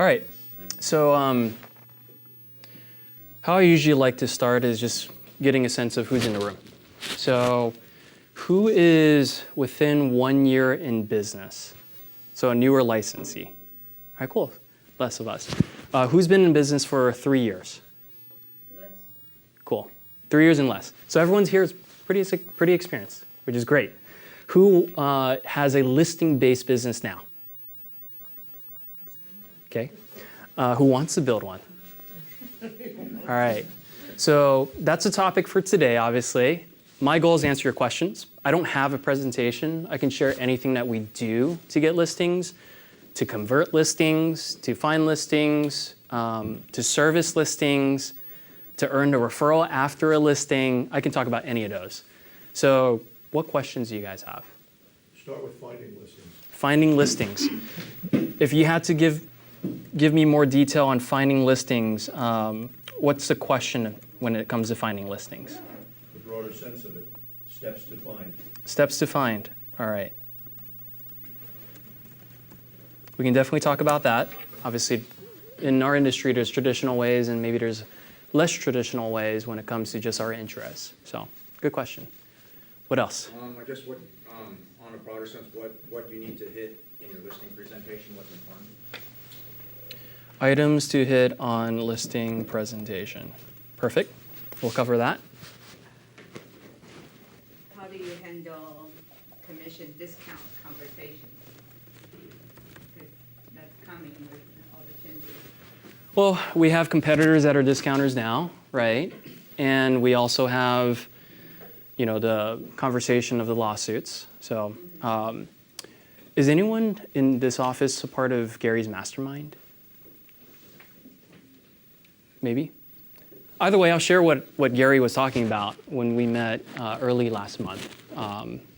All right, so how I usually like to start is just getting a sense of who's in the room. So who is within 1 year in business? So a newer licensee. All right, cool, less of us. Who's been in business for 3 years? Less. Cool, 3 years and less. So everyone's here is pretty experienced, which is great. Who has a listing-based business now? Okay. Who wants to build one? All right. So that's the topic for today, obviously. My goal is to answer your questions. I don't have a presentation. I can share anything that we do to get listings, to convert listings, to find listings, to service listings, to earn a referral after a listing. I can talk about any of those. So what questions do you guys have? Start with finding listings. Finding listings. If you had to give me more detail on finding listings, what's the question when it comes to finding listings? The broader sense of it. Steps to find. Steps to find. All right. We can definitely talk about that. Obviously, in our industry, there's traditional ways and maybe there's less traditional ways when it comes to just our interests. So, good question. What else? I guess what, on a broader sense, what you need to hit in your listing presentation, what's important? Items to hit on listing presentation. Perfect. We'll cover that. How do you handle commission discount conversations? Because that's coming with all the changes. Well, we have competitors that are discounters now, right? And we also have, you know, the conversation of the lawsuits. So, is anyone in this office a part of Gary's mastermind? Maybe? Either way, I'll share what Gary was talking about when we met early last month.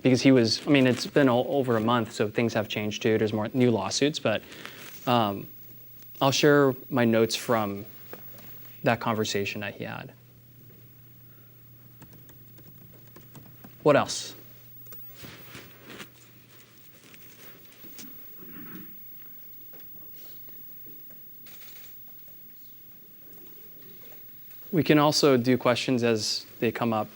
Because he was, I mean, it's been over a month, so things have changed too. There's more new lawsuits, but I'll share my notes from that conversation that he had. What else? We can also do questions as they come up,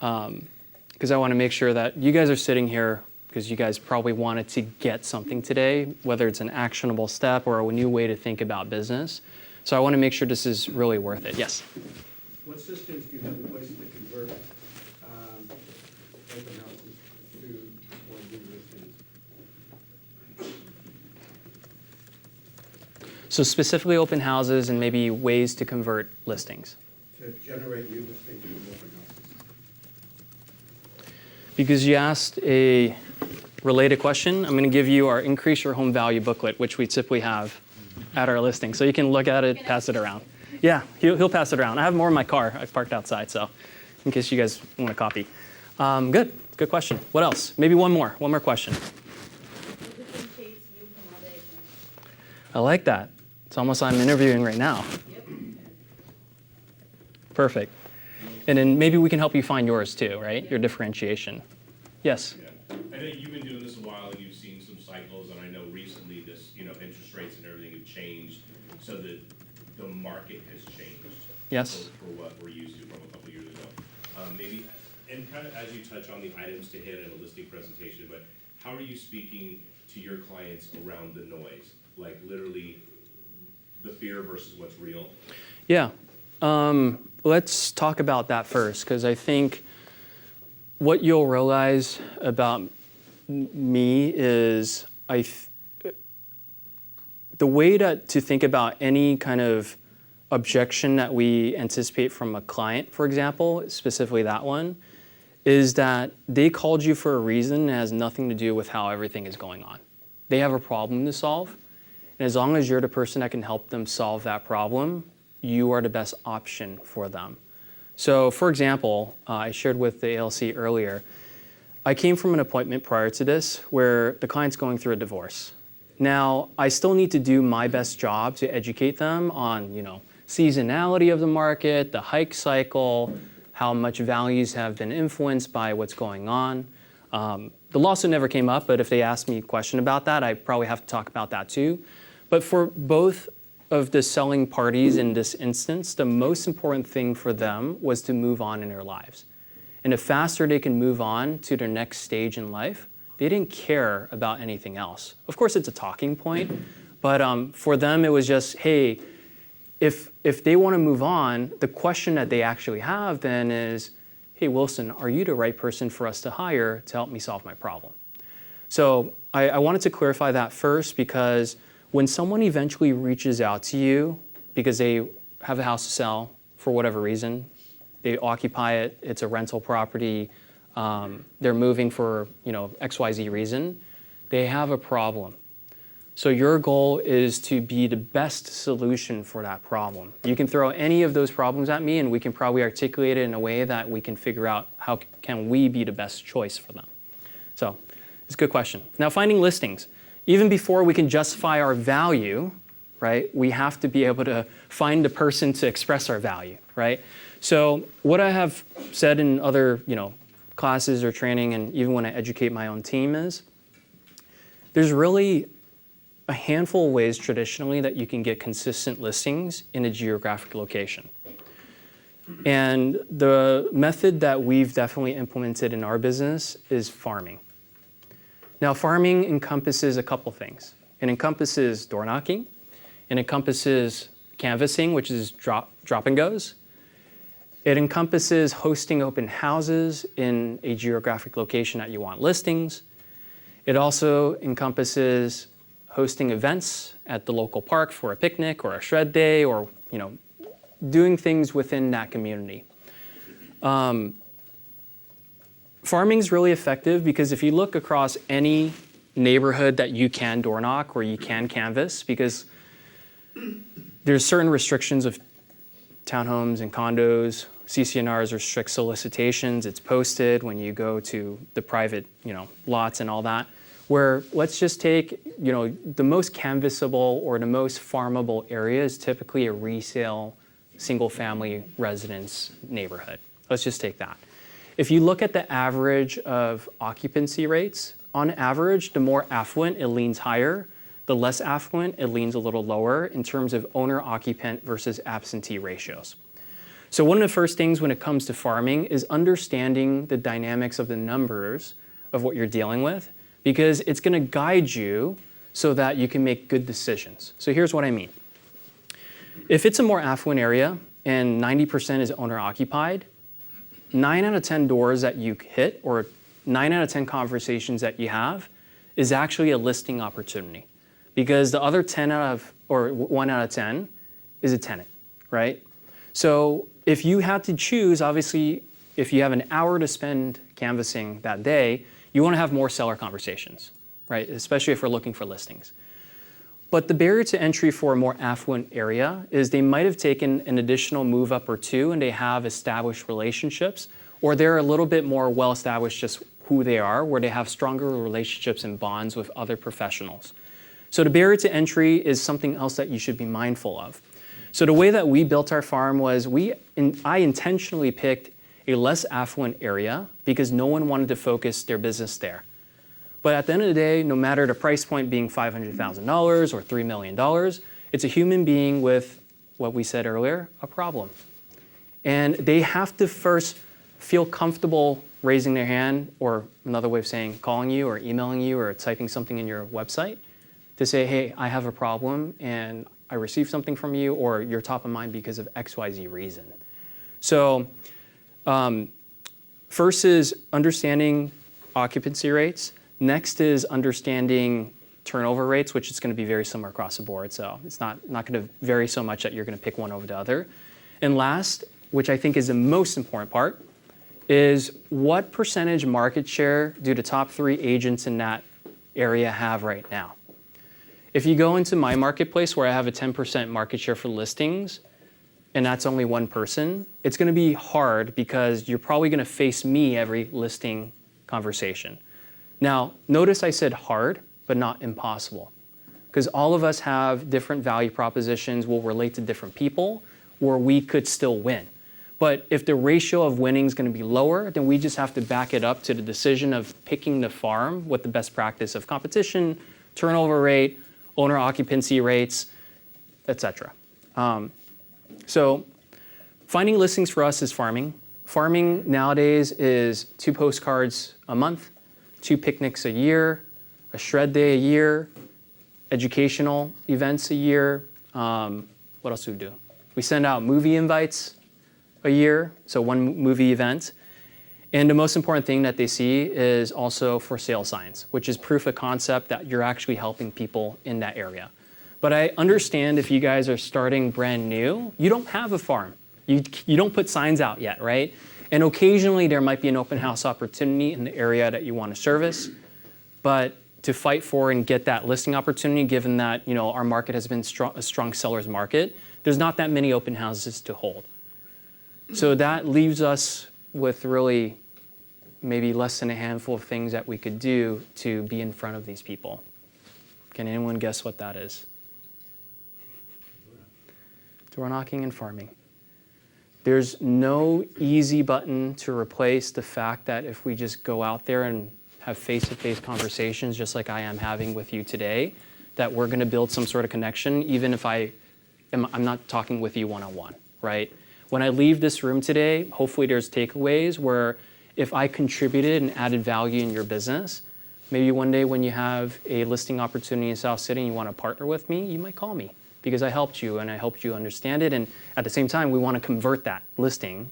because I want to make sure that you guys are sitting here because you guys probably wanted to get something today, whether it's an actionable step or a new way to think about business. So I want to make sure this is really worth it. Yes? What systems do you have in place to convert open houses to one-year listings? So specifically open houses and maybe ways to convert listings. To generate new listings from open houses. Because you asked a related question, I'm going to give you our Increase Your Home Value booklet, which we typically have at our listing. So you can look at it, pass it around. Yeah, he'll pass it around. I have more in my car. I've parked outside, so in case you guys want a copy. Good question. What else? Maybe one more question. I like that. It's almost like I'm interviewing right now. Yep. Perfect. And then maybe we can help you find yours too, right? Your differentiation. Yes? Yeah. I know you've been doing this a while and you've seen some cycles, and I know recently this, interest rates and everything have changed so that the market has changed. Yes. For what we're used to from a couple years ago. Maybe, and kind of as you touch on the items to hit in a listing presentation, but how are you speaking to your clients around the noise? Like literally the fear versus what's real? Yeah. Let's talk about that first, because I think what you'll realize about me is the way to think about any kind of objection that we anticipate from a client, for example, specifically that one, is that they called you for a reason that has nothing to do with how everything is going on. They have a problem to solve, and as long as you're the person that can help them solve that problem, you are the best option for them. So, for example, I shared with the ALC earlier, I came from an appointment prior to this where the client's going through a divorce. Now, I still need to do my best job to educate them on, seasonality of the market, the hike cycle, how much values have been influenced by what's going on. The lawsuit never came up, but if they asked me a question about that, I probably have to talk about that too. But for both of the selling parties in this instance, the most important thing for them was to move on in their lives. And the faster they can move on to their next stage in life, they didn't care about anything else. Of course, it's a talking point, but for them, it was just, hey, if they want to move on, the question that they actually have then is, hey, Wilson, are you the right person for us to hire to help me solve my problem? So I wanted to clarify that first, because when someone eventually reaches out to you because they have a house to sell for whatever reason, they occupy it, it's a rental property, they're moving for XYZ reason, they have a problem. So your goal is to be the best solution for that problem. You can throw any of those problems at me and we can probably articulate it in a way that we can figure out how can we be the best choice for them. So it's a good question. Now, finding listings. Even before we can justify our value, right, we have to be able to find the person to express our value, right? So what I have said in other classes or training, and even when I educate my own team, is there's really a handful of ways traditionally that you can get consistent listings in a geographic location. And the method that we've definitely implemented in our business is farming. Now, farming encompasses a couple things. It encompasses door knocking, it encompasses canvassing, which is drop and goes. It encompasses hosting open houses in a geographic location that you want listings. It also encompasses hosting events at the local park for a picnic or a shred day, or doing things within that community. Farming is really effective because if you look across any neighborhood that you can door knock or you can canvass, because there's certain restrictions of townhomes and condos, CC&Rs restrict solicitations, it's posted when you go to the private lots and all that, where let's just take the most canvassable or the most farmable area is typically a resale single family residence neighborhood. Let's just take that. If you look at the average of occupancy rates, on average, the more affluent, it leans higher. The less affluent, it leans a little lower in terms of owner-occupant versus absentee ratios. So one of the first things when it comes to farming is understanding the dynamics of the numbers of what you're dealing with, because it's going to guide you so that you can make good decisions. So here's what I mean. If it's a more affluent area and 90% is owner-occupied, 9 out of 10 doors that you hit, or 9 out of 10 conversations that you have, is actually a listing opportunity. Because the other 1 out of 10 is a tenant, right? So if you had to choose, obviously, if you have an hour to spend canvassing that day, you want to have more seller conversations, right? Especially if we're looking for listings. But the barrier to entry for a more affluent area is they might have taken an additional move up or two and they have established relationships, or they're a little bit more well-established just who they are, where they have stronger relationships and bonds with other professionals. So the barrier to entry is something else that you should be mindful of. So the way that we built our farm was I intentionally picked a less affluent area because no one wanted to focus their business there. But at the end of the day, no matter the price point being $500,000 or $3 million, it's a human being with, what we said earlier, a problem. And they have to first feel comfortable raising their hand, or another way of saying calling you or emailing you or typing something in your website to say, hey, I have a problem and I received something from you, or you're top of mind because of XYZ reason. So first is understanding occupancy rates. Next is understanding turnover rates, which is going to be very similar across the board. So it's not going to vary so much that you're going to pick one over the other. And last, which I think is the most important part, is what percentage market share do the top 3 agents in that area have right now? If you go into my marketplace where I have a 10% market share for listings, and that's only one person, it's going to be hard because you're probably going to face me every listing conversation. Now, notice I said hard, but not impossible, because all of us have different value propositions, will relate to different people, where we could still win. But if the ratio of winning is going to be lower, then we just have to back it up to the decision of picking the farm with the best practice of competition, turnover rate, owner occupancy rates, etc. So finding listings for us is farming. Farming nowadays is 2 postcards a month, 2 picnics a year, a shred day a year, educational events a year. What else do we do? We send out movie invites a year, so 1 movie event. And the most important thing that they see is also for sale signs, which is proof of concept that you're actually helping people in that area. But I understand if you guys are starting brand new, you don't have a farm. You don't put signs out yet, right? And occasionally there might be an open house opportunity in the area that you want to service. But to fight for and get that listing opportunity, given that our market has been a strong seller's market, there's not that many open houses to hold. So that leaves us with really maybe less than a handful of things that we could do to be in front of these people. Can anyone guess what that is? Door knocking and farming. There's no easy button to replace the fact that if we just go out there and have face-to-face conversations, just like I am having with you today, that we're going to build some sort of connection, even if I'm not talking with you one-on-one, right? When I leave this room today, hopefully there's takeaways where if I contributed and added value in your business, maybe one day when you have a listing opportunity in South City and you want to partner with me, you might call me because I helped you and I helped you understand it. And at the same time, we want to convert that listing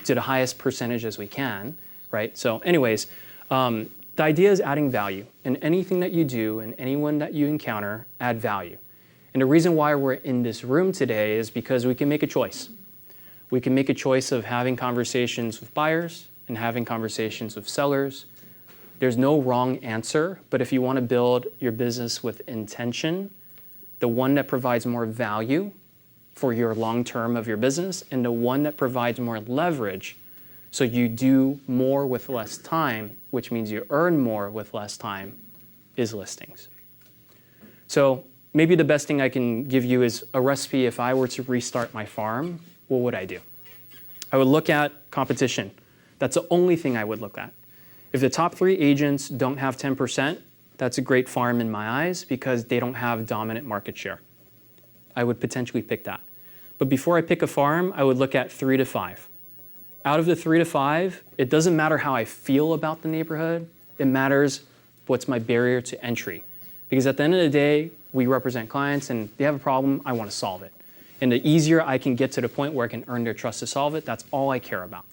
to the highest percentage as we can, right? So anyways, the idea is adding value. In anything that you do and anyone that you encounter, add value. And the reason why we're in this room today is because we can make a choice. We can make a choice of having conversations with buyers and having conversations with sellers. There's no wrong answer, but if you want to build your business with intention, the one that provides more value for your long term of your business and the one that provides more leverage so you do more with less time, which means you earn more with less time, is listings. So maybe the best thing I can give you is a recipe. If I were to restart my farm, what would I do? I would look at competition. That's the only thing I would look at. If the top 3 agents don't have 10%, that's a great farm in my eyes because they don't have dominant market share. I would potentially pick that. But before I pick a farm, I would look at 3 to 5. Out of the 3 to 5, it doesn't matter how I feel about the neighborhood. It matters what's my barrier to entry. Because at the end of the day, we represent clients and they have a problem, I want to solve it. And the easier I can get to the point where I can earn their trust to solve it, that's all I care about.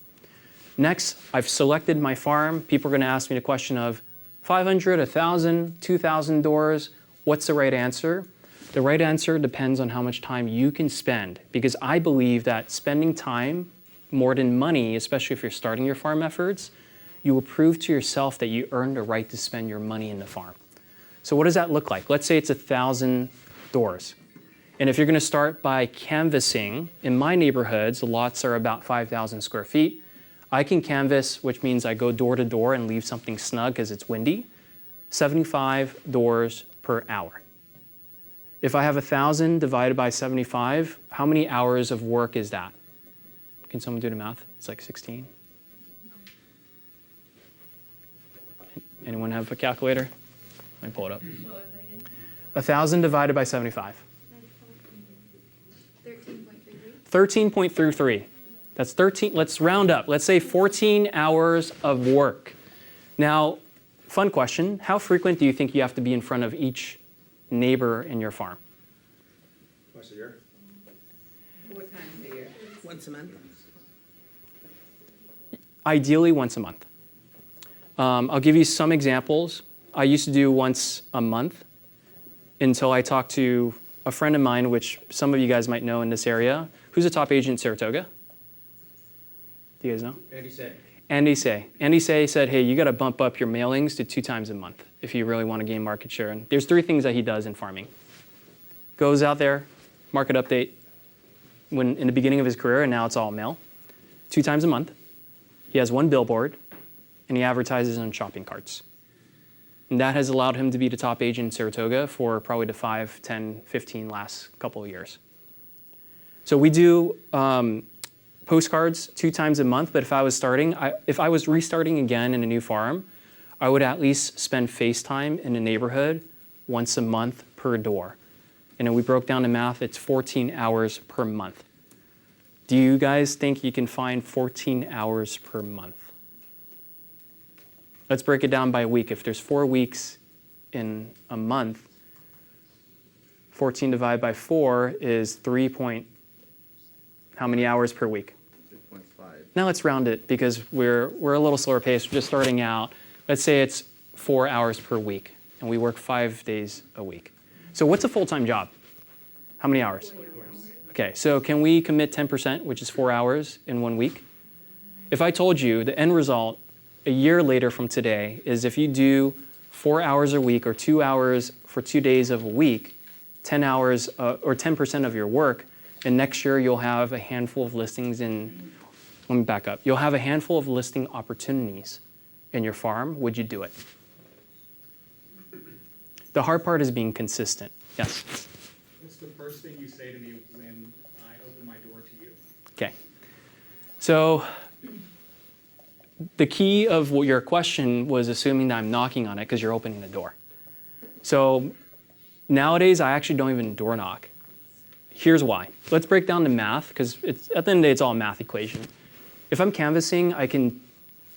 Next, I've selected my farm. People are going to ask me the question of 500, 1,000, 2,000 doors. What's the right answer? The right answer depends on how much time you can spend, because I believe that spending time more than money, especially if you're starting your farm efforts, you will prove to yourself that you earned the right to spend your money in the farm. So what does that look like? Let's say it's 1,000 doors. And if you're going to start by canvassing, in my neighborhoods, the lots are about 5,000 square feet. I can canvass, which means I go door to door and leave something snug because it's windy, 75 doors per hour. If I have 1,000 divided by 75, how many hours of work is that? Can someone do the math? It's like 16. Anyone have a calculator? Let me pull it up. What was that again? 1,000 divided by 75. 13.33. 13.33. That's 13, let's round up. Let's say 14 hours of work. Now, fun question. How frequent do you think you have to be in front of each neighbor in your farm? Twice a year? 4 times a year. Once a month. Ideally, once a month. I'll give you some examples. I used to do once a month until I talked to a friend of mine, which some of you guys might know in this area, who's a top agent in Saratoga. Do you guys know? Andy Say. Andy Say said, hey, you got to bump up your mailings to 2 times a month if you really want to gain market share. And there's 3 things that he does in farming. Goes out there, market update, when in the beginning of his career, and now it's all mail. 2 times a month. He has 1 billboard, and he advertises on shopping carts. And that has allowed him to be the top agent in Saratoga for probably the 5, 10, 15 last couple of years. So we do postcards 2 times a month, but if I was restarting again in a new farm, I would at least spend FaceTime in the neighborhood once a month per door. And then we broke down the math, it's 14 hours per month. Do you guys think you can find 14 hours per month? Let's break it down by week. If there's 4 weeks in a month, 14 divided by 4 is 3 point, how many hours per week? 2.5. Now let's round it because we're a little slower paced. We're just starting out. Let's say it's 4 hours per week, and we work 5 days a week. So what's a full-time job? How many hours? 40 hours. Okay, so can we commit 10%, which is 4 hours in 1 week? If I told you the end result a year later from today is if you do 4 hours a week or 2 hours for 2 days of a week, 10 hours or 10% of your work, and next year you'll have a handful of listings in, let me back up, you'll have a handful of listing opportunities in your farm, would you do it? The hard part is being consistent. Yes? What's the first thing you say to me when I open my door to you? Okay. So the key of what your question was assuming that I'm knocking on it because you're opening the door. So nowadays, I actually don't even door knock. Here's why. Let's break down the math because it's at the end of the day, it's all a math equation. If I'm canvassing, I can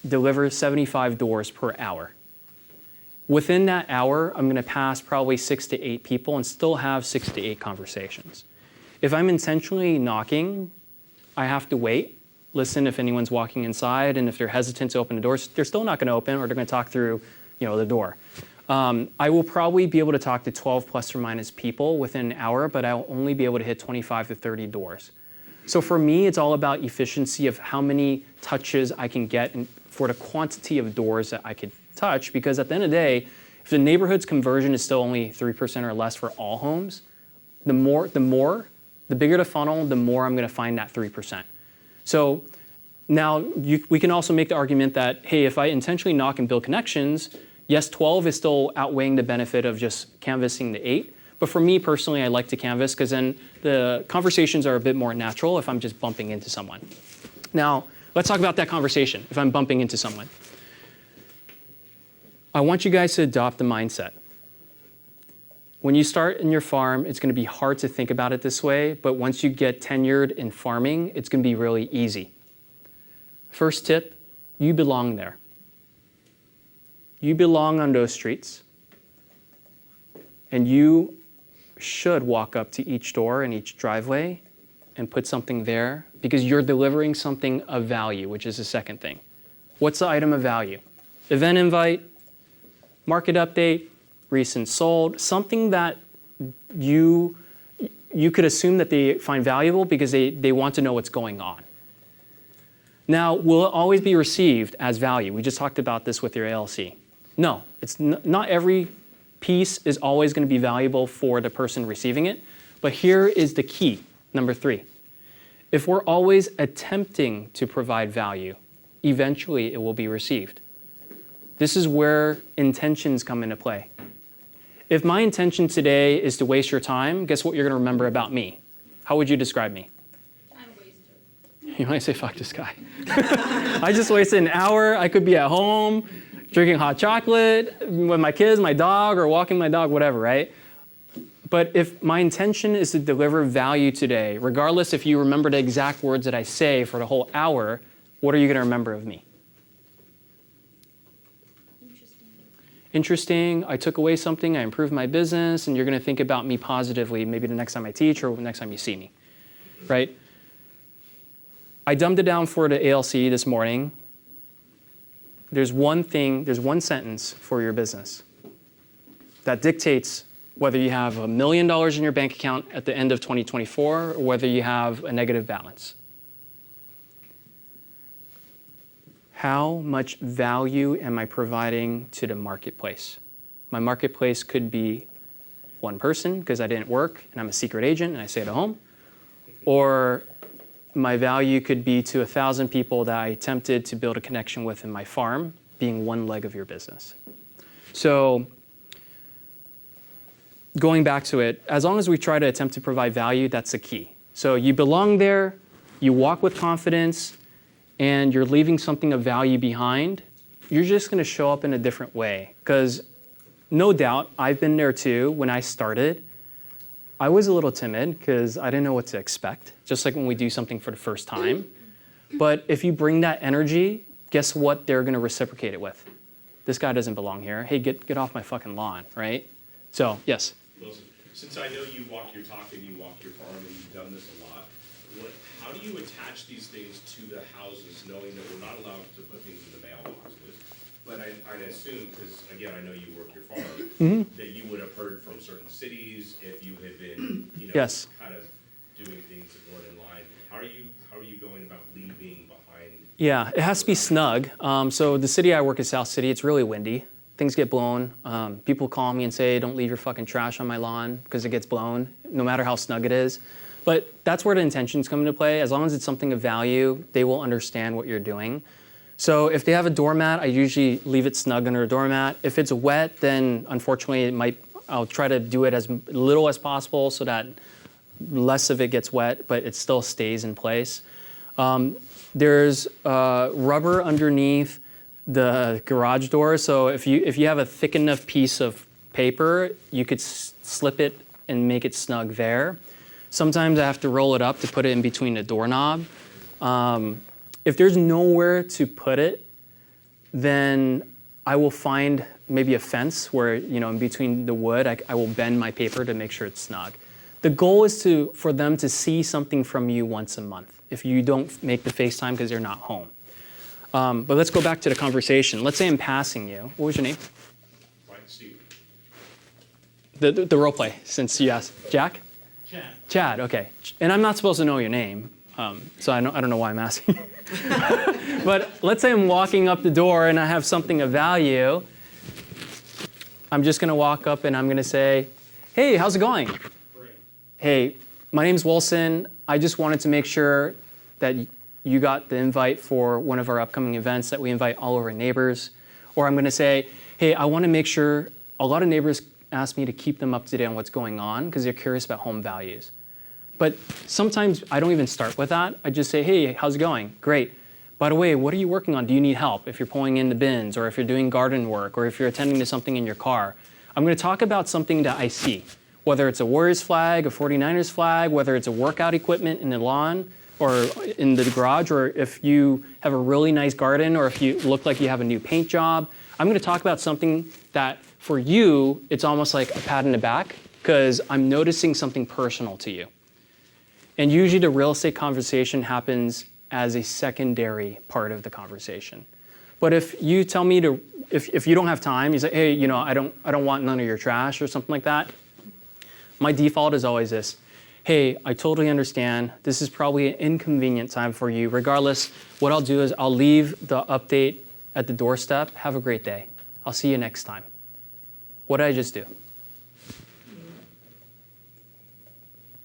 deliver 75 doors per hour. Within that hour, I'm going to pass probably 6 to 8 people and still have 6 to 8 conversations. If I'm intentionally knocking, I have to wait, listen if anyone's walking inside, and if they're hesitant to open the doors, they're still not going to open, or they're going to talk through, the door. I will probably be able to talk to 12 plus or minus people within an hour, but I'll only be able to hit 25 to 30 doors. So for me, it's all about efficiency of how many touches I can get and for the quantity of doors that I could touch, because at the end of the day, if the neighborhood's conversion is still only 3% or less for all homes, the bigger the funnel, the more I'm going to find that 3%. So now we can also make the argument that, hey, if I intentionally knock and build connections, yes, 12 is still outweighing the benefit of just canvassing the 8. But for me personally, I like to canvass because then the conversations are a bit more natural if I'm just bumping into someone. Now, let's talk about that conversation if I'm bumping into someone. I want you guys to adopt the mindset. When you start in your farm, it's going to be hard to think about it this way, but once you get tenured in farming, it's going to be really easy. First tip, you belong there. You belong on those streets, and you should walk up to each door and each driveway and put something there because you're delivering something of value, which is the second thing. What's the item of value? Event invite, market update, recent sold, something that you could assume that they find valuable because they want to know what's going on. Now, will it always be received as value? We just talked about this with your ALC. No, it's not every piece is always going to be valuable for the person receiving it, but here is the key, number 3. If we're always attempting to provide value, eventually it will be received. This is where intentions come into play. If my intention today is to waste your time, guess what you're going to remember about me? How would you describe me? Time waster. You might say, fuck this guy. I just wasted an hour. I could be at home, drinking hot chocolate with my kids, my dog, or walking my dog, whatever, right? But if my intention is to deliver value today, regardless if you remember the exact words that I say for the whole hour, what are you going to remember of me? Interesting, I took away something, I improved my business, and you're going to think about me positively maybe the next time I teach or the next time you see me, right? I dumbed it down for the ALC this morning. There's one sentence for your business that dictates whether you have $1 million in your bank account at the end of 2024 or whether you have a negative balance. How much value am I providing to the marketplace? My marketplace could be one person because I didn't work and I'm a secret agent and I stay at home. Or my value could be to 1,000 people that I attempted to build a connection with in my farm, being one leg of your business. So going back to it, as long as we try to attempt to provide value, that's the key. So you belong there, you walk with confidence, and you're leaving something of value behind, you're just going to show up in a different way. Because no doubt, I've been there too. When I started, I was a little timid because I didn't know what to expect, just like when we do something for the first time. But if you bring that energy, guess what they're going to reciprocate it with? This guy doesn't belong here. Hey, get off my fucking lawn, right? So, yes. Wilson, since I know you walk your talk and you walk your farm and you've done this a lot, how do you attach these things to the houses, knowing that we're not allowed to put things in the mailboxes? But I'd assume, because again, I know you work your farm, that you would have heard from certain cities if you had been, Yes. kind of doing things that weren't in line. How are you going about leaving behind? Yeah, it has to be snug. So the city I work is South City. It's really windy. Things get blown. People call me and say, don't leave your fucking trash on my lawn because it gets blown, no matter how snug it is. But that's where the intentions come into play. As long as it's something of value, they will understand what you're doing. So if they have a doormat, I usually leave it snug under a doormat. If it's wet, then unfortunately I'll try to do it as little as possible so that less of it gets wet, but it still stays in place. There's rubber underneath the garage door, so if you have a thick enough piece of paper, you could slip it and make it snug there. Sometimes I have to roll it up to put it in between the doorknob. If there's nowhere to put it, then I will find maybe a fence where, in between the wood, I will bend my paper to make sure it's snug. The goal is for them to see something from you once a month if you don't make the FaceTime because they're not home. But let's go back to the conversation. Let's say I'm passing you. What was your name? Right, Steve? The role play, since you asked. Jack? Chad. Chad, okay. And I'm not supposed to know your name, so I don't know why I'm asking. But let's say I'm walking up the door and I have something of value. I'm just going to walk up and I'm going to say, hey, how's it going? Great. Hey, my name's Wilson. I just wanted to make sure that you got the invite for one of our upcoming events that we invite all of our neighbors. Or I'm going to say, hey, I want to make sure, a lot of neighbors ask me to keep them up to date on what's going on because they're curious about home values. But sometimes I don't even start with that. I just say, hey, how's it going? Great. By the way, what are you working on? Do you need help? If you're pulling in the bins, or if you're doing garden work, or if you're attending to something in your car. I'm going to talk about something that I see, whether it's a Warriors flag, a 49ers flag, whether it's a workout equipment in the lawn, or in the garage, or if you have a really nice garden, or if you look like you have a new paint job. I'm going to talk about something that, for you, it's almost like a pat in the back, because I'm noticing something personal to you. And usually the real estate conversation happens as a secondary part of the conversation. But if you tell me if you don't have time, you say, hey, I don't want none of your trash or something like that, my default is always this. Hey, I totally understand. This is probably an inconvenient time for you. Regardless, what I'll do is I'll leave the update at the doorstep. Have a great day. I'll see you next time. What did I just do?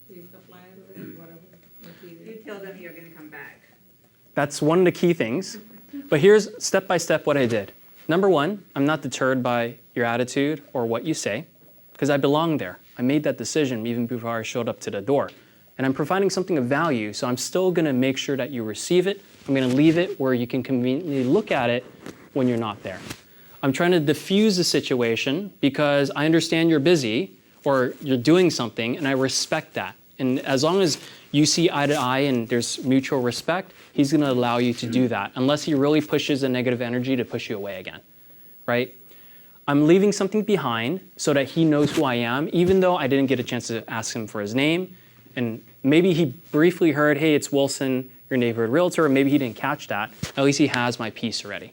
You tell them you're going to come back. That's one of the key things. But here's step by step what I did. Number one, I'm not deterred by your attitude or what you say, because I belong there. I made that decision even before I showed up to the door. And I'm providing something of value, so I'm still going to make sure that you receive it. I'm going to leave it where you can conveniently look at it when you're not there. I'm trying to diffuse the situation because I understand you're busy or you're doing something, and I respect that. And as long as you see eye to eye and there's mutual respect, he's going to allow you to do that, unless he really pushes the negative energy to push you away again, right? I'm leaving something behind so that he knows who I am, even though I didn't get a chance to ask him for his name. And maybe he briefly heard, hey, it's Wilson, your neighborhood realtor, or maybe he didn't catch that. At least he has my piece already.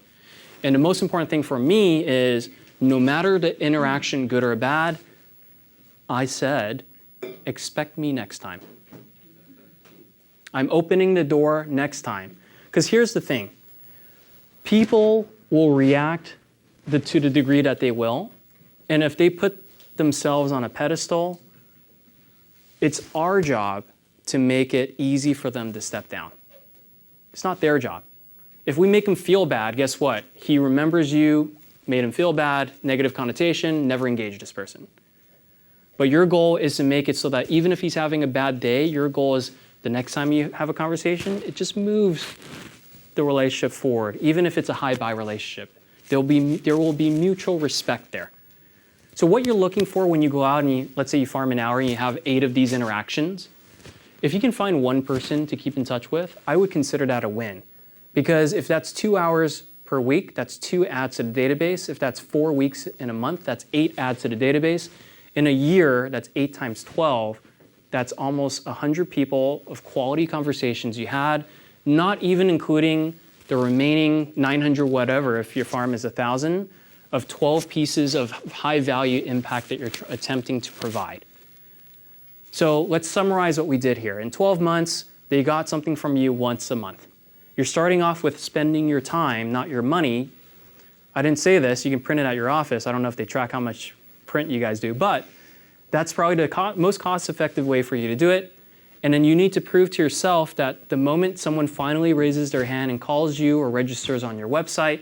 And the most important thing for me is, no matter the interaction, good or bad, I said, expect me next time. I'm opening the door next time. Because here's the thing. People will react to the degree that they will. And if they put themselves on a pedestal, it's our job to make it easy for them to step down. It's not their job. If we make him feel bad, guess what? He remembers you, made him feel bad, negative connotation, never engage this person. But your goal is to make it so that even if he's having a bad day, your goal is the next time you have a conversation, it just moves the relationship forward, even if it's a hi-bye relationship. There will be mutual respect there. So what you're looking for when you go out and let's say you farm an hour and you have 8 of these interactions, if you can find one person to keep in touch with, I would consider that a win. Because if that's 2 hours per week, that's 2 adds to the database. If that's 4 weeks in a month, that's 8 adds to the database. In a year, that's 8 times 12. That's almost 100 people of quality conversations you had, not even including the remaining 900 whatever, if your farm is 1,000, of 12 pieces of high value impact that you're attempting to provide. So let's summarize what we did here. In 12 months, they got something from you once a month. You're starting off with spending your time, not your money. I didn't say this, you can print it at your office. I don't know if they track how much print you guys do, but that's probably the most cost-effective way for you to do it. And then you need to prove to yourself that the moment someone finally raises their hand and calls you or registers on your website,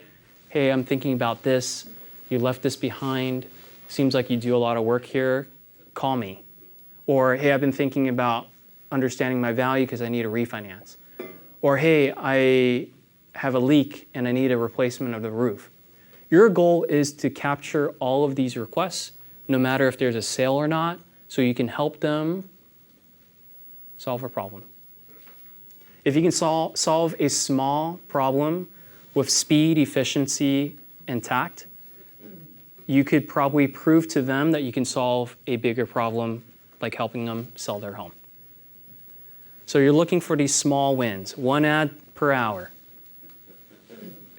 hey, I'm thinking about this, you left this behind, seems like you do a lot of work here, call me. Or, hey, I've been thinking about understanding my value because I need a refinance. Or, hey, I have a leak and I need a replacement of the roof. Your goal is to capture all of these requests, no matter if there's a sale or not, so you can help them solve a problem. If you can solve a small problem with speed, efficiency, and tact, you could probably prove to them that you can solve a bigger problem, like helping them sell their home. So you're looking for these small wins, 1 ad per hour,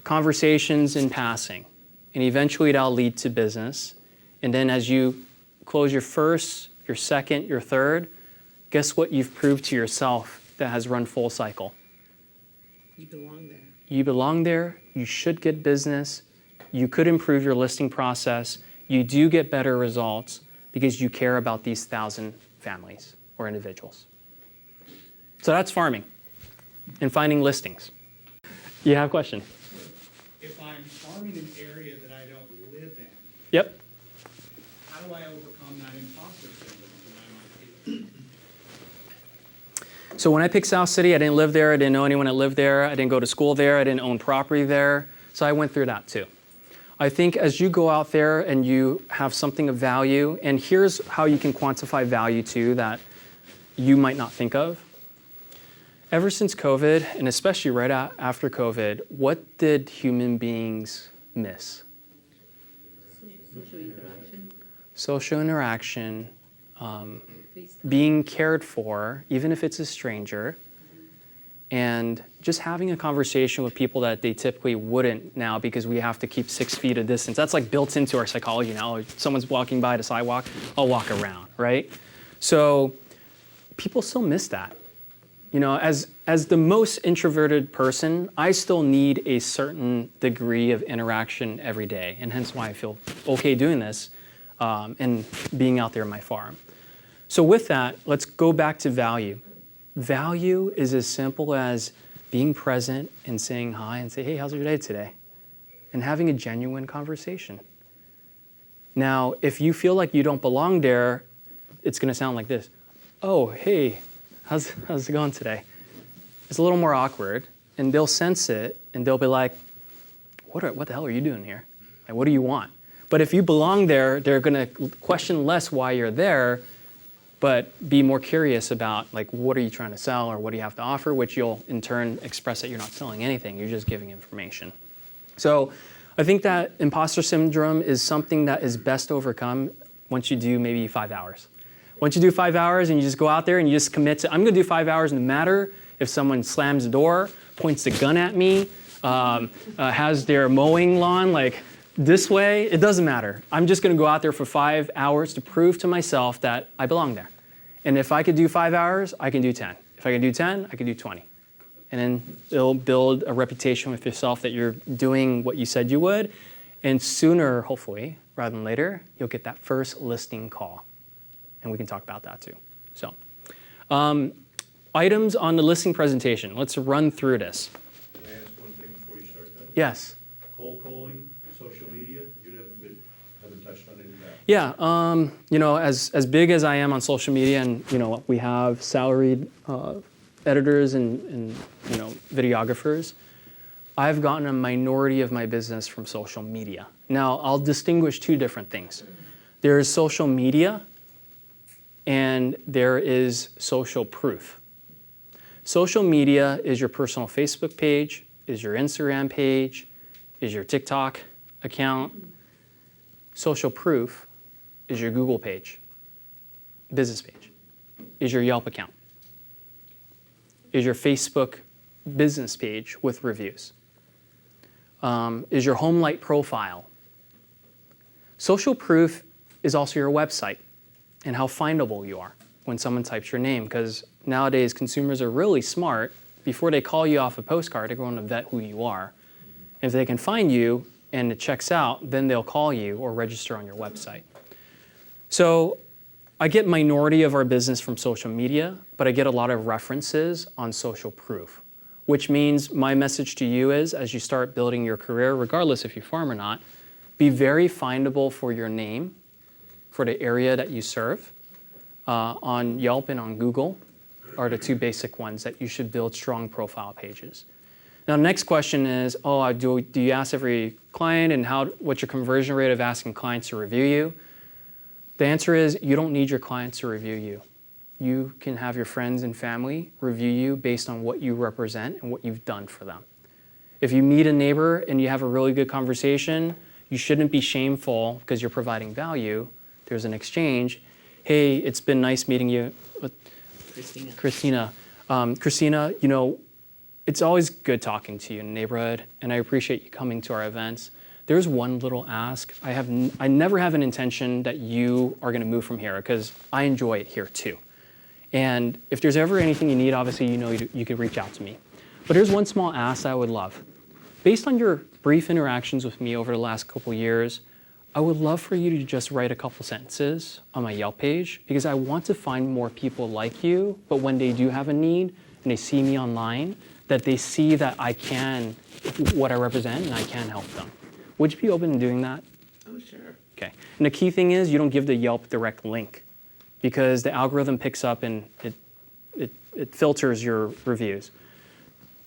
conversations in passing, and eventually that'll lead to business. And then as you close your first, your second, your third, guess what you've proved to yourself that has run full cycle? You belong there. You belong there, you should get business, you could improve your listing process, you do get better results because you care about these 1,000 families or individuals. So that's farming and finding listings. You have a question? If I'm farming an area that I don't live in, Yep. how do I overcome that imposter syndrome that I might feel? So when I picked South City, I didn't live there, I didn't know anyone that lived there, I didn't go to school there, I didn't own property there, so I went through that too. I think as you go out there and you have something of value, and here's how you can quantify value too that you might not think of. Ever since COVID, and especially right after COVID, what did human beings miss? Social interaction. Social interaction, being cared for, even if it's a stranger, and just having a conversation with people that they typically wouldn't now because we have to keep 6 feet of distance. That's like built into our psychology now. If someone's walking by the sidewalk, I'll walk around, right? So people still miss that. You know, as the most introverted person, I still need a certain degree of interaction every day, and hence why I feel okay doing this and being out there in my farm. So with that, let's go back to value. Value is as simple as being present and saying hi and say, hey, how's your day today? And having a genuine conversation. Now, if you feel like you don't belong there, it's going to sound like this. Oh, hey, how's it going today? It's a little more awkward, and they'll sense it, and they'll be like, what the hell are you doing here? Like, what do you want? But if you belong there, they're going to question less why you're there, but be more curious about, like, what are you trying to sell or what do you have to offer, which you'll in turn express that you're not selling anything, you're just giving information. So I think that imposter syndrome is something that is best overcome once you do maybe 5 hours. Once you do 5 hours and you just go out there and you just commit to, I'm going to do 5 hours no matter if someone slams the door, points the gun at me, has their mowing lawn like this way, it doesn't matter. I'm just going to go out there for 5 hours to prove to myself that I belong there. And if I could do 5 hours, I can do 10. If I can do 10, I can do 20. And then it'll build a reputation with yourself that you're doing what you said you would. And sooner, hopefully, rather than later, you'll get that first listing call. And we can talk about that too. So, items on the listing presentation. Let's run through this. Can I ask one thing before you start that? Yes. Cold calling, social media, you haven't touched on any of that. Yeah, you know, as big as I am on social media, and you know, we have salaried editors and you know, videographers, I've gotten a minority of my business from social media. Now, I'll distinguish two different things. There is social media, and there is social proof. Social media is your personal Facebook page, is your Instagram page, is your TikTok account. Social proof is your Google page, business page, is your Yelp account, is your Facebook business page with reviews, is your home light profile. Social proof is also your website and how findable you are when someone types your name, because nowadays consumers are really smart. Before they call you off a postcard, they're going to vet who you are. If they can find you and it checks out, then they'll call you or register on your website. So I get minority of our business from social media, but I get a lot of references on social proof, which means my message to you is, as you start building your career, regardless if you farm or not, be very findable for your name, for the area that you serve. On Yelp and on Google are the two basic ones that you should build strong profile pages. Now, the next question is, do you ask every client, and what's your conversion rate of asking clients to review you? The answer is, you don't need your clients to review you. You can have your friends and family review you based on what you represent and what you've done for them. If you meet a neighbor and you have a really good conversation, you shouldn't be shameful because you're providing value. There's an exchange. Hey, it's been nice meeting you. Christina. Christina, it's always good talking to you in the neighborhood, and I appreciate you coming to our events. There's one little ask. I never have an intention that you are going to move from here, because I enjoy it here too. And if there's ever anything you need, obviously you could reach out to me. But there's one small ask I would love. Based on your brief interactions with me over the last couple years, I would love for you to just write a couple sentences on my Yelp page, because I want to find more people like you, but when they do have a need and they see me online, that they see that I can, what I represent, and I can help them. Would you be open to doing that? Oh, sure. Okay. And the key thing is, you don't give the Yelp direct link, because the algorithm picks up and it filters your reviews.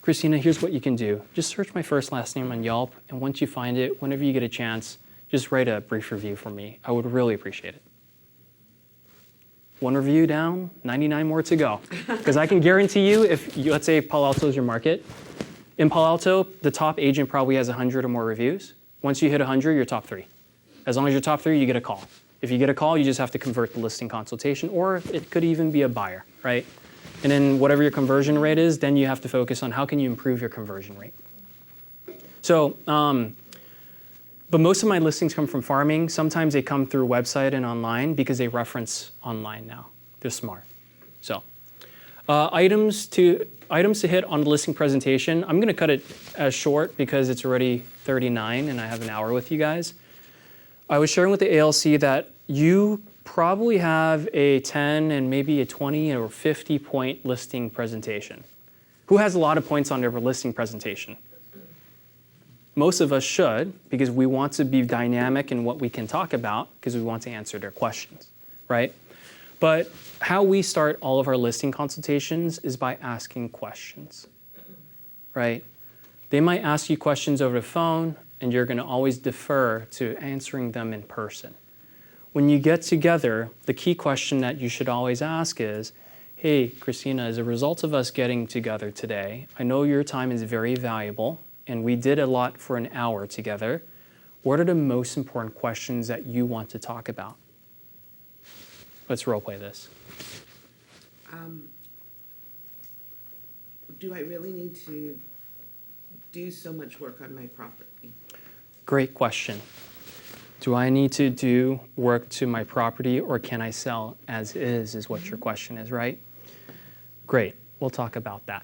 Christina, here's what you can do. Just search my first last name on Yelp, and once you find it, whenever you get a chance, just write a brief review for me. I would really appreciate it. One review down, 99 more to go. Because I can guarantee you, let's say Palo Alto is your market. In Palo Alto, the top agent probably has 100 or more reviews. Once you hit 100, you're top 3. As long as you're top 3, you get a call. If you get a call, you just have to convert the listing consultation, or it could even be a buyer, right? And then whatever your conversion rate is, then you have to focus on how can you improve your conversion rate. So, but most of my listings come from farming. Sometimes they come through website and online because they reference online now. They're smart. So, items to hit on the listing presentation. I'm going to cut it as short because it's already 39 and I have an hour with you guys. I was sharing with the ALC that you probably have a 10 and maybe a 20 or 50 point listing presentation. Who has a lot of points on their listing presentation? Most of us should, because we want to be dynamic in what we can talk about, because we want to answer their questions, right? But how we start all of our listing consultations is by asking questions, right? They might ask you questions over the phone, and you're going to always defer to answering them in person. When you get together, the key question that you should always ask is, hey, Christina, as a result of us getting together today, I know your time is very valuable, and we did a lot for an hour together. What are the most important questions that you want to talk about? Let's role play this. Do I really need to do so much work on my property? Great question. Do I need to do work to my property, or can I sell as is what your question is, right? Great. We'll talk about that.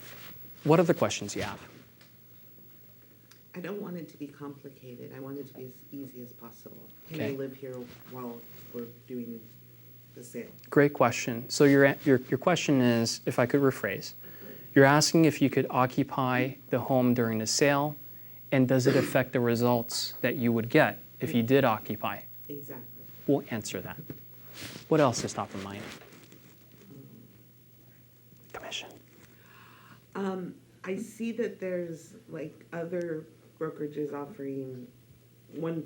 What other questions do you have? I don't want it to be complicated. I want it to be as easy as possible. Can I Okay. live here while we're doing the sale? Great question. So your question is, if I could rephrase, you're asking if you could occupy the home during the sale, and does it affect the results that you would get if you did occupy? Exactly. We'll answer that. What else is top of mind? Commission. I see that there's like other brokerages offering 1%.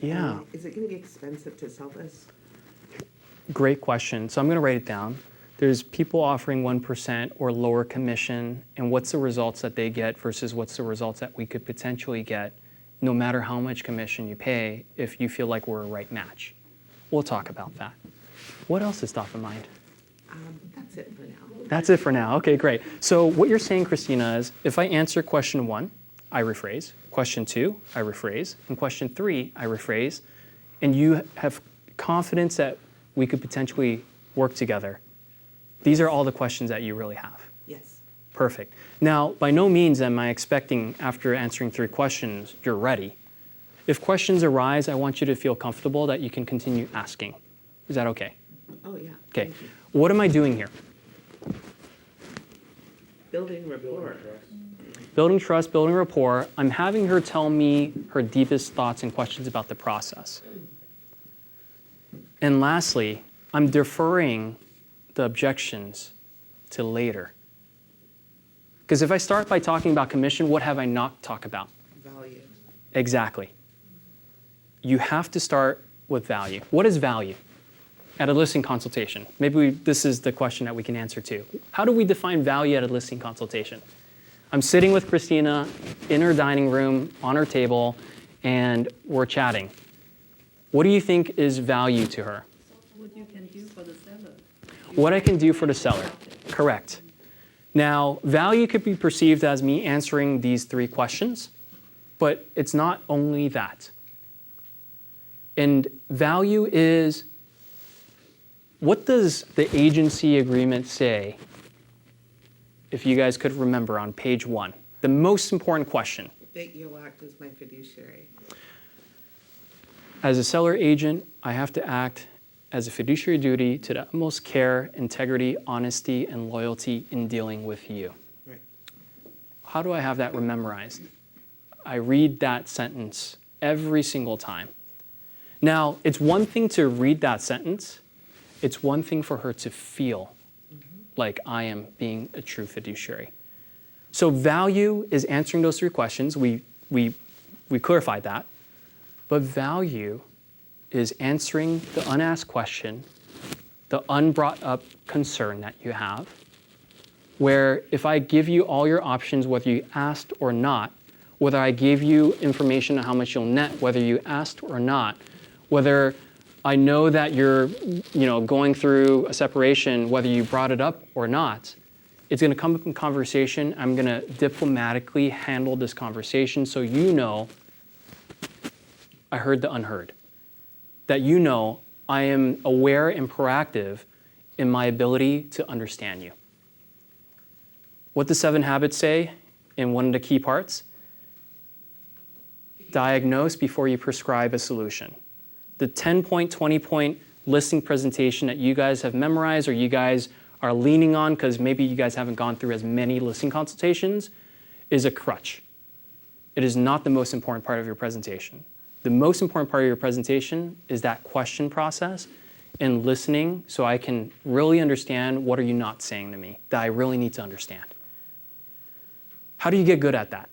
Yeah. Is it gonna be expensive to sell this? Great question. So I'm going to write it down. There's people offering 1% or lower commission, and what's the results that they get versus what's the results that we could potentially get, no matter how much commission you pay, if you feel like we're a right match. We'll talk about that. What else is top of mind? That's it for now. That's it for now. Okay, great. So what you're saying, Christina, is if I answer question 1, I rephrase. Question 2, I rephrase. And question 3, I rephrase. And you have confidence that we could potentially work together. These are all the questions that you really have. Yes. Perfect. Now, by no means am I expecting, after answering 3 questions, you're ready. If questions arise, I want you to feel comfortable that you can continue asking. Is that okay? Oh, yeah. Okay. Thank you. What am I doing here? Building rapport. Building trust, building rapport. I'm having her tell me her deepest thoughts and questions about the process. And lastly, I'm deferring the objections to later. Because if I start by talking about commission, what have I not talked about? Value. Exactly. You have to start with value. What is value? At a listing consultation, maybe this is the question that we can answer too. How do we define value at a listing consultation? I'm sitting with Christina in her dining room, on her table, and we're chatting. What do you think is value to her? What you can do for the seller. What I can do for the seller. Correct. Now, value could be perceived as me answering these 3 questions, but it's not only that. And value is, what does the agency agreement say? If you guys could remember on page 1, the most important question. That you'll act as my fiduciary. As a seller agent, I have to act as a fiduciary duty to the utmost care, integrity, honesty, and loyalty in dealing with you. Right. How do I have that memorized? I read that sentence every single time. Now, it's one thing to read that sentence. It's one thing for her to feel like I am being a true fiduciary. So value is answering those 3 questions. We clarified that. But value is answering the unasked question, the unbrought up concern that you have, where if I give you all your options, whether you asked or not, whether I gave you information on how much you'll net, whether you asked or not, whether I know that you're going through a separation, whether you brought it up or not, it's going to come up in conversation. I'm going to diplomatically handle this conversation so you know I heard the unheard. That you know I am aware and proactive in my ability to understand you. What the 7 habits say in one of the key parts? Diagnose before you prescribe a solution. The 10-point, 20-point listing presentation that you guys have memorized or you guys are leaning on because maybe you guys haven't gone through as many listing consultations is a crutch. It is not the most important part of your presentation. The most important part of your presentation is that question process and listening so I can really understand what are you not saying to me that I really need to understand. How do you get good at that?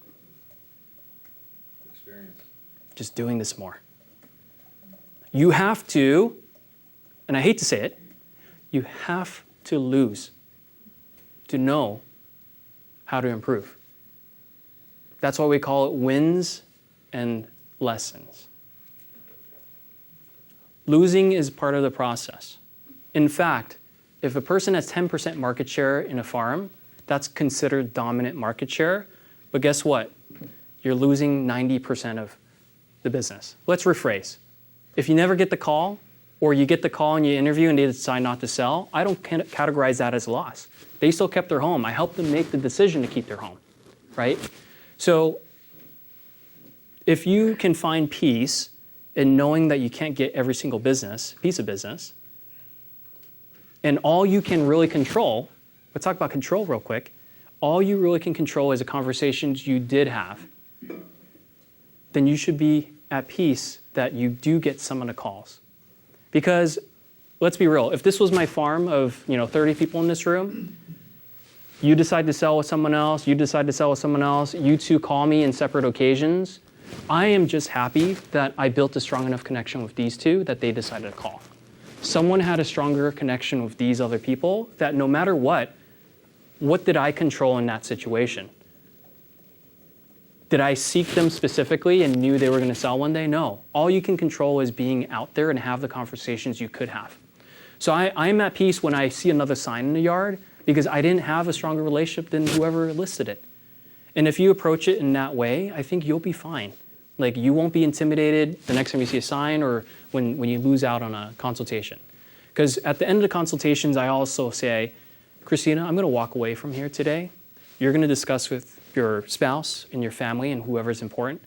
Experience. Just doing this more. You have to, and I hate to say it, you have to lose to know how to improve. That's why we call it wins and lessons. Losing is part of the process. In fact, if a person has 10% market share in a farm, that's considered dominant market share. But guess what? You're losing 90% of the business. Let's rephrase. If you never get the call, or you get the call and you interview and they decide not to sell, I don't categorize that as loss. They still kept their home. I helped them make the decision to keep their home, right? So if you can find peace in knowing that you can't get every single piece of business, and all you can really control, let's talk about control real quick, all you really can control is the conversations you did have, then you should be at peace that you do get some of the calls. Because let's be real, if this was my farm of 30 people in this room, you decide to sell with someone else, you decide to sell with someone else, you two call me in separate occasions, I am just happy that I built a strong enough connection with these two that they decided to call. Someone had a stronger connection with these other people that no matter what did I control in that situation? Did I seek them specifically and knew they were going to sell one day? No. All you can control is being out there and have the conversations you could have. So I'm at peace when I see another sign in the yard because I didn't have a stronger relationship than whoever listed it. And if you approach it in that way, I think you'll be fine. Like, you won't be intimidated the next time you see a sign or when you lose out on a consultation. Because at the end of the consultations, I also say, Christina, I'm going to walk away from here today. You're going to discuss with your spouse and your family and whoever's important,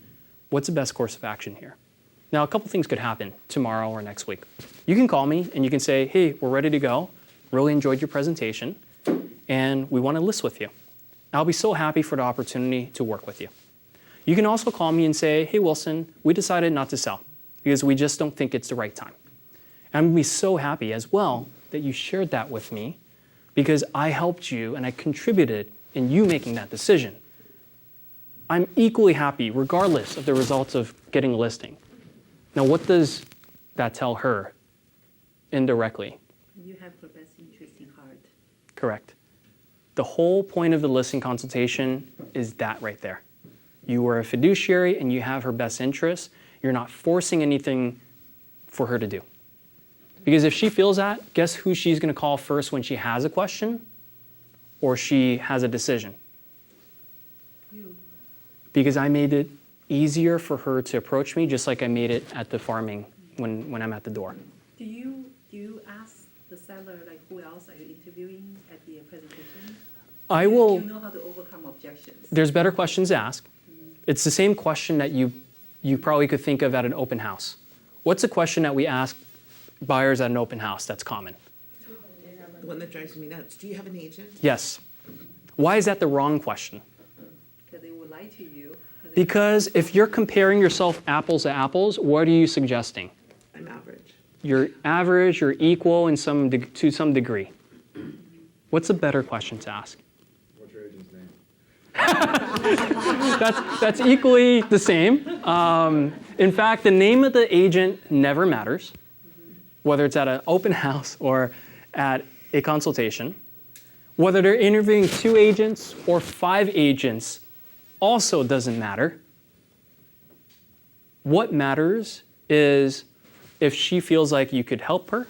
what's the best course of action here? Now, a couple things could happen tomorrow or next week. You can call me and you can say, hey, we're ready to go. Really enjoyed your presentation, and we want to list with you. I'll be so happy for the opportunity to work with you. You can also call me and say, hey, Wilson, we decided not to sell because we just don't think it's the right time. And I'm going to be so happy as well that you shared that with me because I helped you and I contributed in you making that decision. I'm equally happy regardless of the results of getting a listing. Now, what does that tell her indirectly? You have her best interest in heart. Correct. The whole point of the listing consultation is that right there. You are a fiduciary and you have her best interests. You're not forcing anything for her to do. Because if she feels that, guess who she's going to call first when she has a question or she has a decision? You. Because I made it easier for her to approach me, just like I made it at the farming when I'm at the door. Do you ask the seller, like, who else are you interviewing at the presentation? I Do will. you know how to overcome objections? There's better questions to ask. It's the same question that you probably could think of at an open house. What's a question that we ask buyers at an open house that's common? The one that drives me nuts. Do you have an agent? Yes. Why is that the wrong question? Because they will lie to you. Because if you're comparing yourself apples to apples, what are you suggesting? I'm average. You're average, you're equal to some degree. What's a better question to ask? What's your agent's name? That's equally the same. In fact, the name of the agent never matters, whether it's at an open house or at a consultation. Whether they're interviewing 2 agents or 5 agents also doesn't matter. What matters is if she feels like you could help her,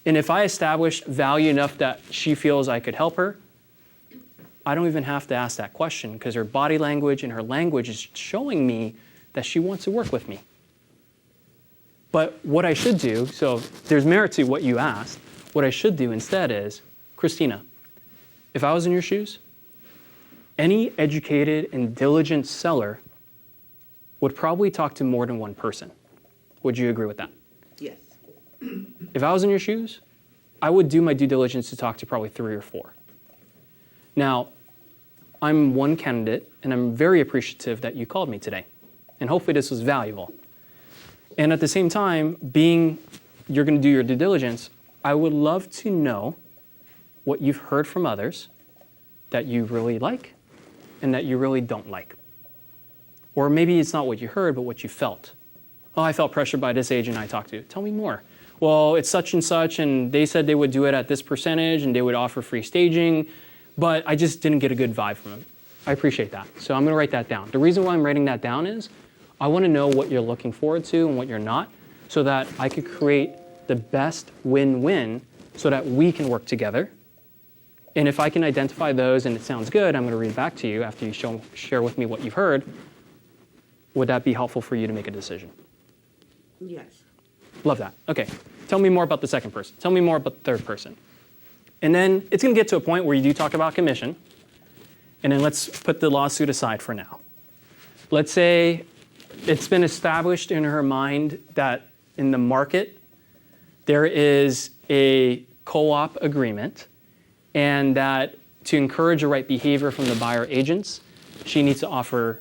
and if I establish value enough that she feels I could help her, I don't even have to ask that question because her body language and her language is showing me that she wants to work with me. But what I should do, so there's merit to what you asked, what I should do instead is, Christina, if I was in your shoes, any educated and diligent seller would probably talk to more than one person. Would you agree with that? Yes. If I was in your shoes, I would do my due diligence to talk to probably 3 or 4. Now, I'm one candidate, and I'm very appreciative that you called me today. And hopefully this was valuable. And at the same time, being you're going to do your due diligence, I would love to know what you've heard from others that you really like and that you really don't like. Or maybe it's not what you heard, but what you felt. Oh, I felt pressured by this agent I talked to. Tell me more. Well, it's such, and they said they would do it at this percentage, and they would offer free staging, but I just didn't get a good vibe from them. I appreciate that. So I'm going to write that down. The reason why I'm writing that down is I want to know what you're looking forward to and what you're not, so that I could create the best win-win so that we can work together. And if I can identify those and it sounds good, I'm going to read back to you after you share with me what you've heard. Would that be helpful for you to make a decision? Yes. Love that. Okay. Tell me more about the second person. Tell me more about the third person. And then it's going to get to a point where you do talk about commission. And then let's put the lawsuit aside for now. Let's say it's been established in her mind that in the market there is a co-op agreement and that to encourage the right behavior from the buyer agents, she needs to offer,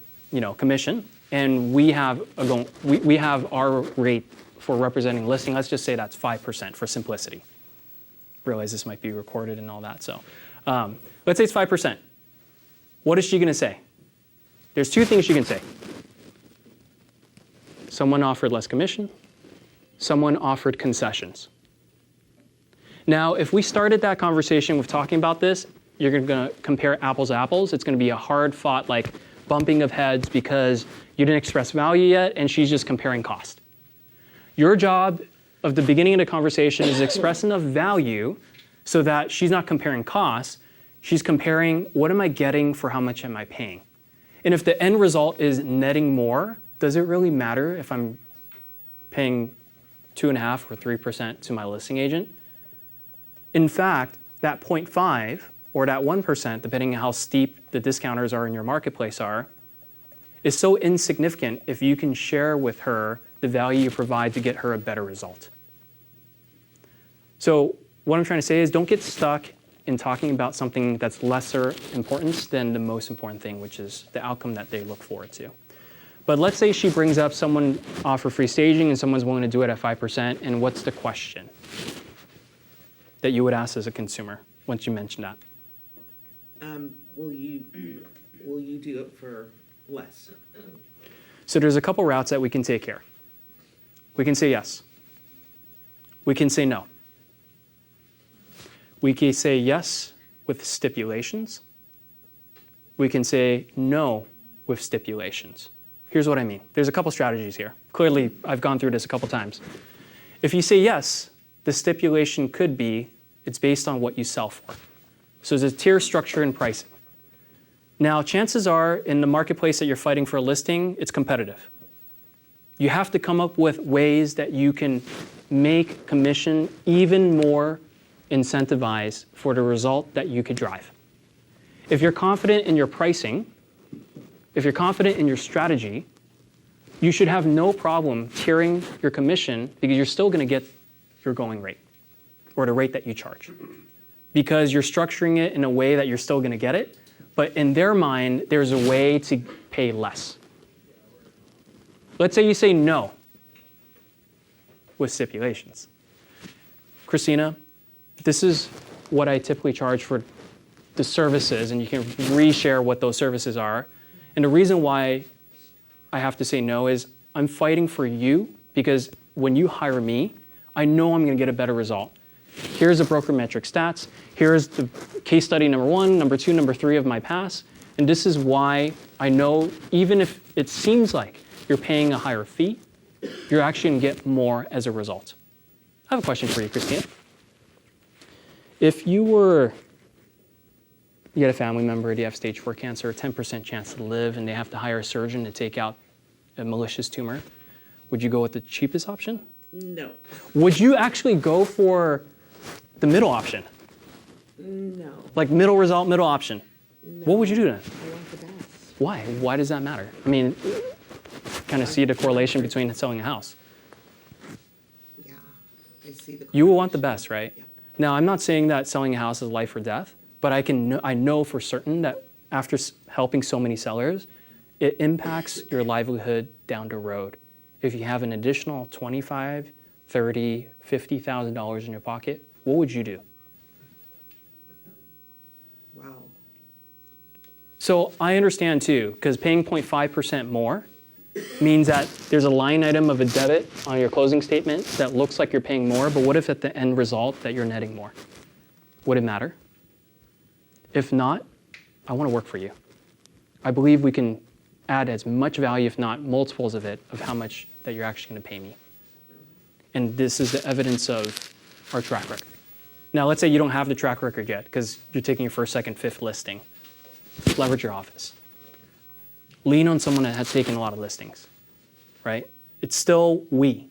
commission. And we have our rate for representing listing. Let's just say that's 5% for simplicity. Realize this might be recorded and all that. So let's say it's 5%. What is she going to say? There's 2 things she can say. someone offered less commission, someone offered concessions. Now, if we started that conversation with talking about this, you're going to compare apples to apples. It's going to be a hard-fought, like, bumping of heads because you didn't express value yet, and she's just comparing cost. Your job of the beginning of the conversation is to express enough value so that she's not comparing costs. She's comparing, what am I getting for how much am I paying? And if the end result is netting more, does it really matter if I'm paying 2.5% or 3% to my listing agent? In fact, that 0.5 or that 1%, depending on how steep the discounters are in your marketplace are, is so insignificant if you can share with her the value you provide to get her a better result. So what I'm trying to say is don't get stuck in talking about something that's lesser importance than the most important thing, which is the outcome that they look forward to. But let's say she brings up someone offer free staging and someone's willing to do it at 5%, and what's the question that you would ask as a consumer once you mention that? Will you do it for less? So there's a couple routes that we can take here. We can say yes. We can say no. We can say yes with stipulations. We can say no with stipulations. Here's what I mean. There's a couple strategies here. Clearly, I've gone through this a couple times. If you say yes, the stipulation could be it's based on what you sell for. So there's a tier structure in pricing. Now, chances are in the marketplace that you're fighting for a listing, it's competitive. You have to come up with ways that you can make commission even more incentivized for the result that you could drive. If you're confident in your pricing, if you're confident in your strategy, you should have no problem tiering your commission because you're still going to get your going rate or the rate that you charge. Because you're structuring it in a way that you're still going to get it, but in their mind, there's a way to pay less. Let's say you say no with stipulations. Christina, this is what I typically charge for the services, and you can reshare what those services are. And the reason why I have to say no is I'm fighting for you because when you hire me, I know I'm going to get a better result. Here's the broker metric stats. Here's the case study number 1, number 2, number 3 of my past. And this is why I know even if it seems like you're paying a higher fee, you're actually going to get more as a result. I have a question for you, Christina. If you had a family member, do you have stage 4 cancer, a 10% chance to live, and they have to hire a surgeon to take out a malicious tumor, would you go with the cheapest option? No. Would you actually go for the middle option? No. Like middle result, middle option? No. What would you do then? I want the best. Why? Why does that matter? I mean, kind of see the correlation between selling a house. Yeah, I see the. You will want the best, right? Yeah. Now, I'm not saying that selling a house is life or death, but I know for certain that after helping so many sellers, it impacts your livelihood down the road. If you have an additional $25,000, $30,000, $50,000 in your pocket, what would you do? Wow. So I understand too, because paying 0.5% more means that there's a line item of a debit on your closing statement that looks like you're paying more, but what if at the end result that you're netting more? Would it matter? If not, I want to work for you. I believe we can add as much value, if not multiples of it, of how much that you're actually going to pay me. And this is the evidence of our track record. Now, let's say you don't have the track record yet because you're taking your first, second, fifth listing. Leverage your office. Lean on someone that has taken a lot of listings, right? It's still we.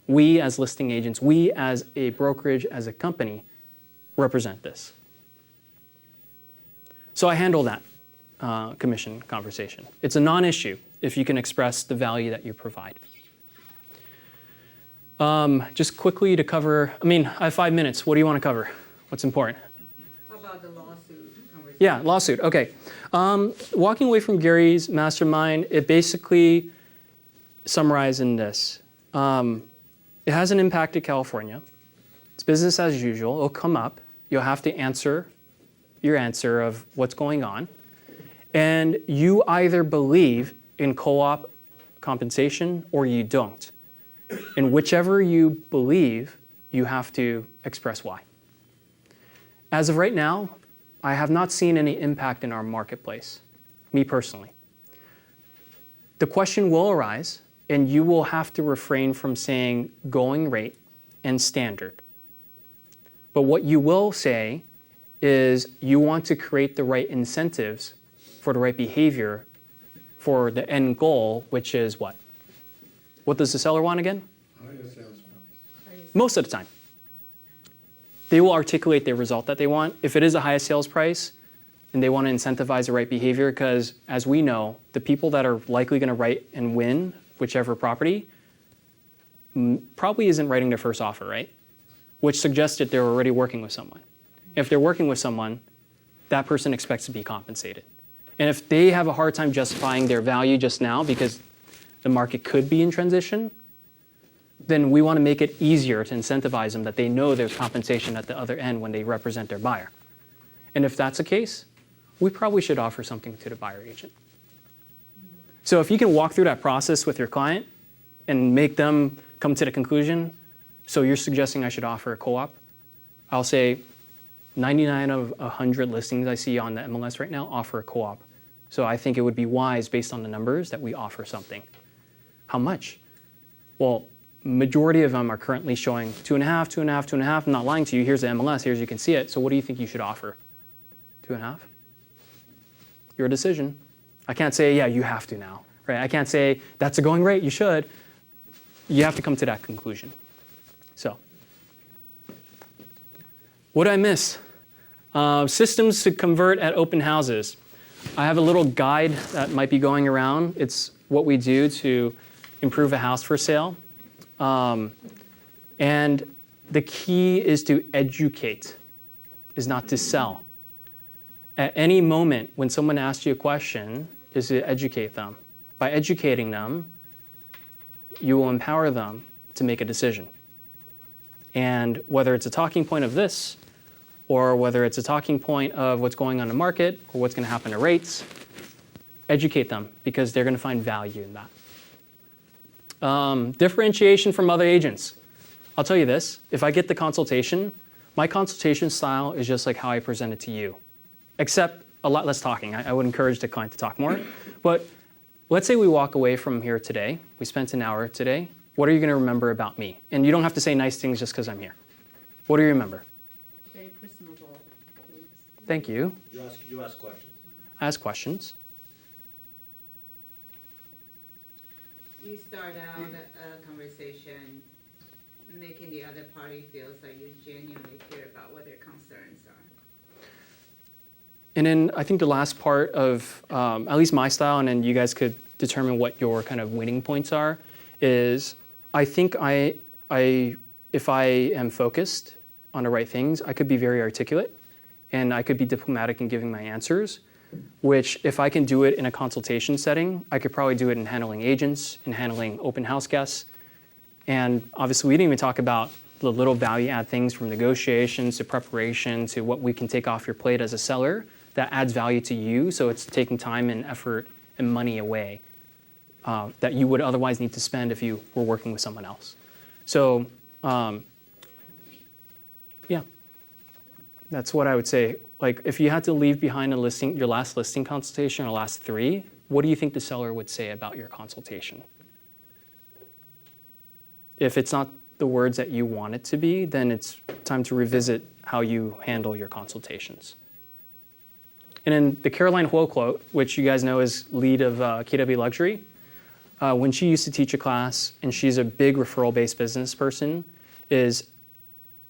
We as listing agents, we as a brokerage, as a company, represent this. So I handle that commission conversation. It's a non-issue if you can express the value that you provide. Just quickly to cover, I have 5 minutes. What do you want to cover? What's important? How about the lawsuit conversation? Yeah, lawsuit, okay. Walking away from Gary's mastermind, it basically summarized in this. It hasn't impacted California. It's business as usual. It'll come up. You'll have to answer your answer of what's going on. And you either believe in co-op compensation or you don't. And whichever you believe, you have to express why. As of right now, I have not seen any impact in our marketplace, me personally. The question will arise, and you will have to refrain from saying going rate and standard. But what you will say is you want to create the right incentives for the right behavior for the end goal, which is what? What does the seller want again? Most of the time. They will articulate the result that they want. If it is a highest sales price and they want to incentivize the right behavior, because as we know, the people that are likely going to write and win whichever property probably isn't writing their first offer, right? Which suggests that they're already working with someone. If they're working with someone, that person expects to be compensated. And if they have a hard time justifying their value just now because the market could be in transition, then we want to make it easier to incentivize them that they know there's compensation at the other end when they represent their buyer. And if that's the case, we probably should offer something to the buyer agent. So if you can walk through that process with your client and make them come to the conclusion, so you're suggesting I should offer a co-op, I'll say 99 of 100 listings I see on the MLS right now offer a co-op. So I think it would be wise based on the numbers that we offer something. How much? Well, majority of them are currently showing 2.5, 2.5, 2.5. I'm not lying to you. Here's the MLS. Here's you can see it. So what do you think you should offer? 2.5? Your decision. I can't say, yeah, you have to now. Right? I can't say, that's a going rate. You should. You have to come to that conclusion. So what did I miss? Systems to convert at open houses. I have a little guide that might be going around. It's what we do to improve a house for sale. And the key is to educate, is not to sell. At any moment when someone asks you a question, is to educate them. By educating them, you will empower them to make a decision. And whether it's a talking point of this, or whether it's a talking point of what's going on in the market, or what's going to happen to rates, educate them because they're going to find value in that. Differentiation from other agents. I'll tell you this, if I get the consultation, my consultation style is just like how I present it to you, except a lot less talking. I would encourage the client to talk more. But let's say we walk away from here today, we spent an hour today, what are you going to remember about me? And you don't have to say nice things just because I'm here. What do you remember? Very personable. Thank you. You ask questions. I ask questions. You start out a conversation making the other party feels like you genuinely care about what their concerns are. And then I think the last part of, at least my style, and then you guys could determine what your kind of winning points are, is I think if I am focused on the right things, I could be very articulate and I could be diplomatic in giving my answers, which if I can do it in a consultation setting, I could probably do it in handling agents, in handling open house guests. And obviously we didn't even talk about the little value add things from negotiations to preparation to what we can take off your plate as a seller that adds value to you. So it's taking time and effort and money away that you would otherwise need to spend if you were working with someone else. So yeah, that's what I would say. Like if you had to leave behind a listing, your last listing consultation or last 3, what do you think the seller would say about your consultation? If it's not the words that you want it to be, then it's time to revisit how you handle your consultations. And then the Caroline Huo quote, which you guys know is lead of KW Luxury, when she used to teach a class, and she's a big referral-based business person, is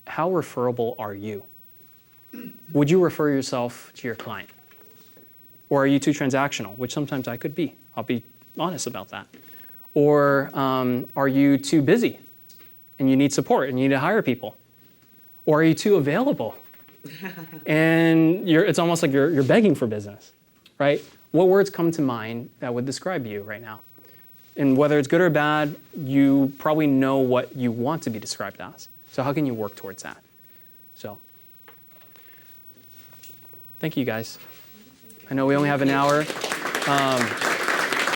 how referable are you? Would you refer yourself to your client? Or are you too transactional, which sometimes I could be. I'll be honest about that. Or are you too busy and you need support and you need to hire people? Or are you too available and it's almost like you're begging for business, right? What words come to mind that would describe you right now? And whether it's good or bad, you probably know what you want to be described as. So how can you work towards that? So thank you guys. I know we only have an hour.